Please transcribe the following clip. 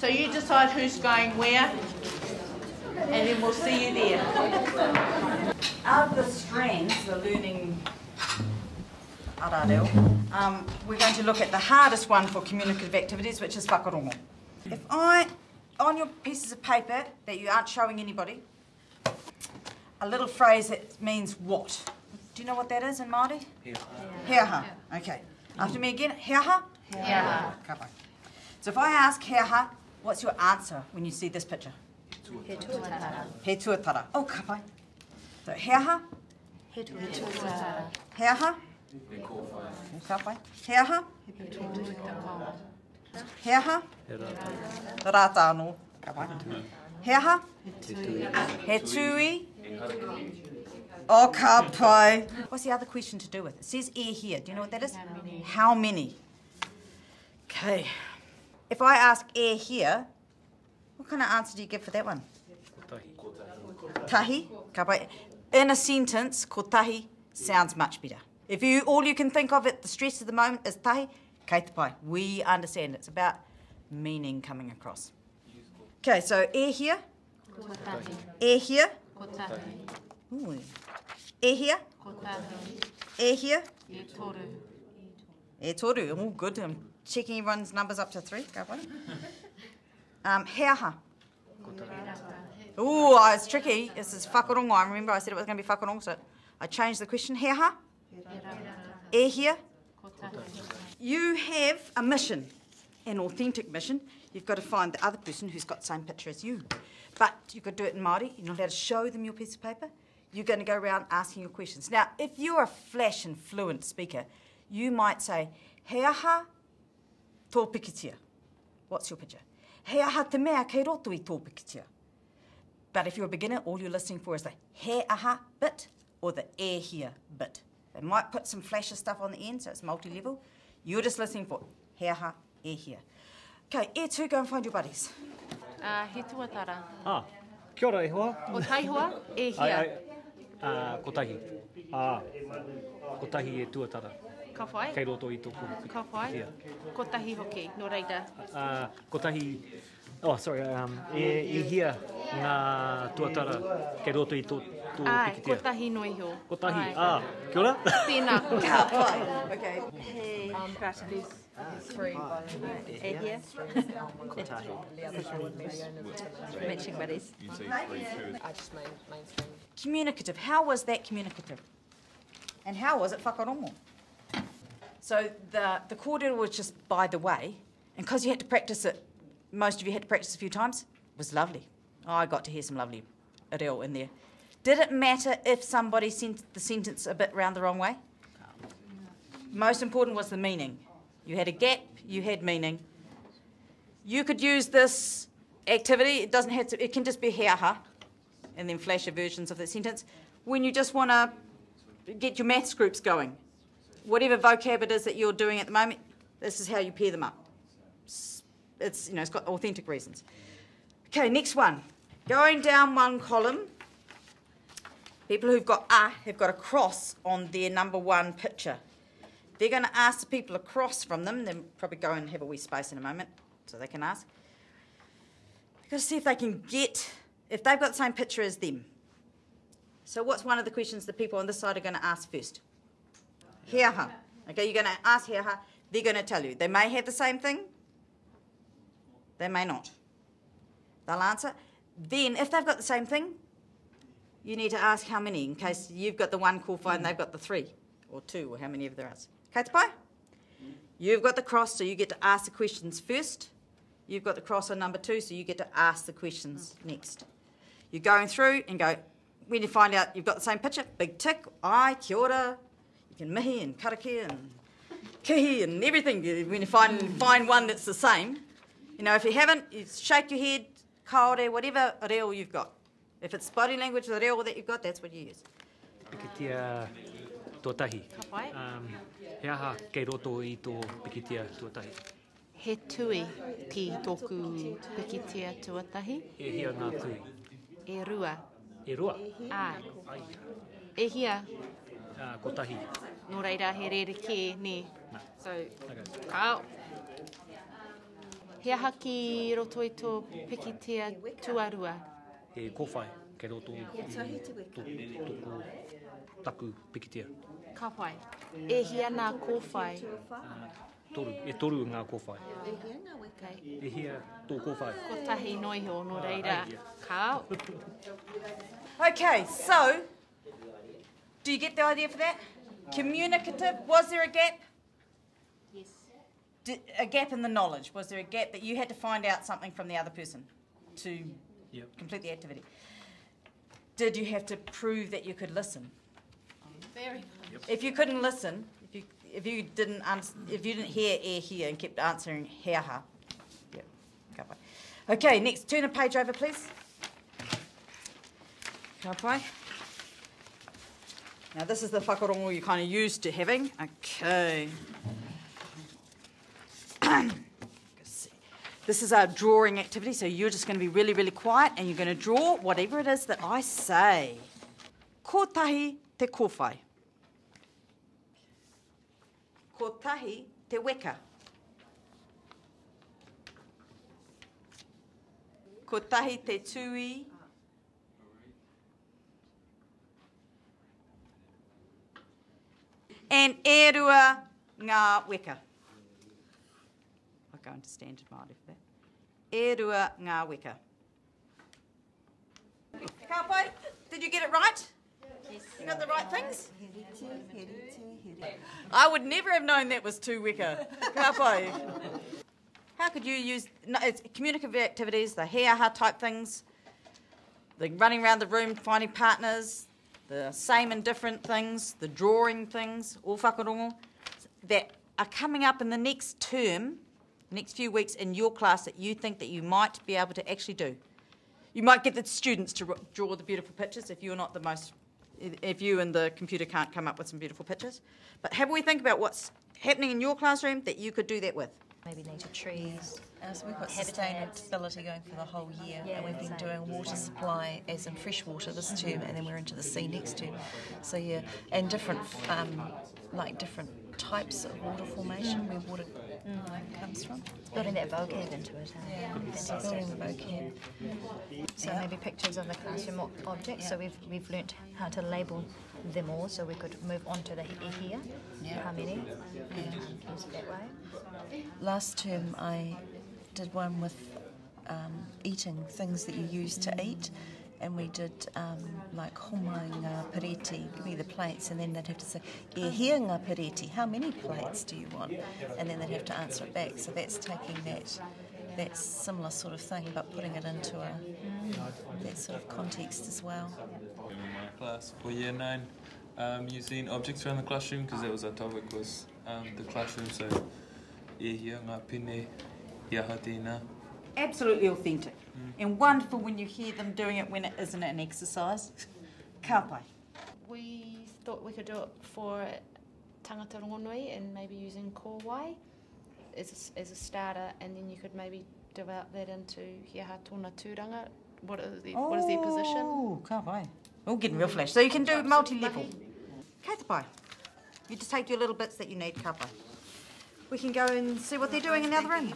So you decide who's going where, and then we'll see you there. Out of the strands, the learning arareo, we're going to look at the hardest one for communicative activities, which is whakarongo. If on your pieces of paper that you aren't showing anybody, a little phrase that means what? Do you know what that is in Māori? Heaha. Okay. After me again. Heaha? Heaha. So if I ask heaha, what's your answer when you see this picture? He tuatara. He tuatara. Oh, ka pai. So heaha? He tuatara. Heaha? Ka pai. Heaha? Heaha? Rata anō. Ka pai. Heaha? He tui? Oh, ka pai. What's the other question to do with? It says air here. Do you know what that is? How many? How many? Okay. If I ask air here, what kind of answer do you give for that one? Tahi. Ka pai. In a sentence, ko tahi sounds much better. If all you can think of at the stress of the moment is tahi, kei te pai. We understand. It's about meaning coming across. Okay, so air here. Kotahi. Air here. Kotahi. Ooh. Air here. Kotahi. Air here. E toru. E toru. Oh, good. I'm checking everyone's numbers up to 3. Ka pai. Heaha. Ooh, it's tricky. This is whakarongo. I remember I said it was going to be whakarongo, so I changed the question. Heaha. Air here. Kotahi. You have a mission, an authentic mission. You've got to find the other person who's got the same picture as you. But you've got to do it in Māori. You're not allowed to show them your piece of paper. You're going to go around asking your questions. Now, if you're a flash and fluent speaker, you might say, he aha tō pikitia. What's your picture? He aha te mea kei roto I tō pikitia. But if you're a beginner, all you're listening for is the he aha bit or the e here bit. They might put some flasher stuff on the end, so it's multi-level. You're just listening for he aha, e here. Okay, e two, go and find your buddies. He tuatara. Kia ora e hoa. O taihua, e hia. Kotahi. Kotahi e tuatara. Ka whai? Kei roto I tōku. Ka whai? Kotahi hoki, no reira. Kotahi, e hia ngā tuatara kei roto I tō pikitia. Kotahi no iho. Kotahi, kia ora. Tēnā. Ka pai. Okay. Practice. Three. E hia. Matching buddies. Communicative. How was that communicative? And how was it whakarongo? So the kōrero was just by the way, and because you had to practice it, most of you had to practice a few times, it was lovely. Oh, I got to hear some lovely reo in there. Did it matter if somebody sent the sentence a bit round the wrong way? Most important was the meaning. You had a gap, you had meaning. You could use this activity, it doesn't have to, it can just be heaha, and then flasher versions of the sentence, when you just want to get your maths groups going. Whatever vocab it is that you're doing at the moment, this is how you pair them up. It's got authentic reasons. Okay, next one. Going down one column, people who've got have got a cross on their number 1 picture. They're going to ask the people across from them. They'll probably go and have a wee space in a moment so they can ask. They've got to see if they can get, if they've got the same picture as them. So what's one of the questions the people on this side are going to ask first? Heaha. Okay, you're going to ask heaha. They're going to tell you. They may have the same thing. They may not. They'll answer. Then, if they've got the same thing, you need to ask how many, in case you've got the 1 kōwhai and they've got the 3, or 2, or how many of there is. Kei te pai? You've got the cross, so you get to ask the questions first. You've got the cross on number 2, so you get to ask the questions next. You're going through and go, when you find out you've got the same picture, big tick, ai, kia ora. You can mihi and karake and kihi and everything. When you find one that's the same, if you haven't, you shake your head, kaore, whatever reo you've got. If it's body language, the reo that you've got, that's what you use. Pikitia tuatahi. Ka whai? He aha kei roto I tō pikitia tuatahi. He tui ki tōku pikitia tuatahi. E hia ngā tui. E rua. E roa. Ai. E hia. Kotahi. No reira, he rere ke, ne. No. So, Okay. kao. He aha ki roto i tō pikitia tuarua. E kōwhai, kei roto i tōku taku pikitia. Ka pai. E hia nā kōwhai. Toru ngā kōwhai. Okay. E hia tō kōwhai. Ko tahi noiho no reira. Ka au. Okay, so, do you get the idea for that? Communicative, was there a gap? Yes. A gap in the knowledge? Was there a gap that you had to find out something from the other person to complete the activity? Did you have to prove that you could listen? Very. If you couldn't listen, if you didn't hear e here and kept answering he aha, ka pai. Okay, next, turn a page over, please. Ka pai. Now this is the whakarongo you're kind of used to having. Okay. This is our drawing activity, so you're just going to be really, really quiet and you're going to draw whatever it is that I say. Kotahi te kōwhai. Kotahi te weka. Kotahi te tui. And e rua ngā weka. I'll go into standard Māori for that. E rua ngā weka. Ka pai, did you get it right? Yes. You got the right things? I would never have known that was two weka. Ka pai. How could you use, no, it's communicative activities, the he aha type things, the running around the room finding partners, the same and different things, the drawing things, all whakarongo, that are coming up in the next term, next few weeks in your class that you think that you might be able to actually do. You might get the students to draw the beautiful pictures if you're not the most, if you and the computer can't come up with some beautiful pictures. But have we think about what's happening in your classroom that you could do that with? Maybe native trees. So we've got sustainability going for the whole year, and we've been doing water supply as in fresh water this term, and then we're into the sea next term. So yeah, and different like different types of water formation where water comes from. Building that vocab into it. Yeah, building the vocab. So maybe pictures of the classroom objects. So we've learnt how to label them all, so we could move on to the here. How many? And use it that way. Last term I did one with eating things that you use to eat, and we did like homai ngā pereti, give me the plates, and then they'd have to say e hia ngā pereti, how many plates do you want? And then they'd have to answer it back. So that's taking that similar sort of thing, but putting it into that sort of context as well. In my class for year 9, using objects around the classroom, because that was our topic, was the classroom. So e hia ngā pine, hia hatina. Absolutely authentic. And wonderful when you hear them doing it when it isn't an exercise. Ka pai. We thought we could do it for tangata rongonui and maybe using kōwai as a starter, and then you could maybe develop that into he aha tōna tūranga. What is their position? Oh, ka pai. We're getting real flash. So you can do multi-level. Ka te pai. You just take your little bits that you need, ka pai. We can go and see what they're doing in the other room.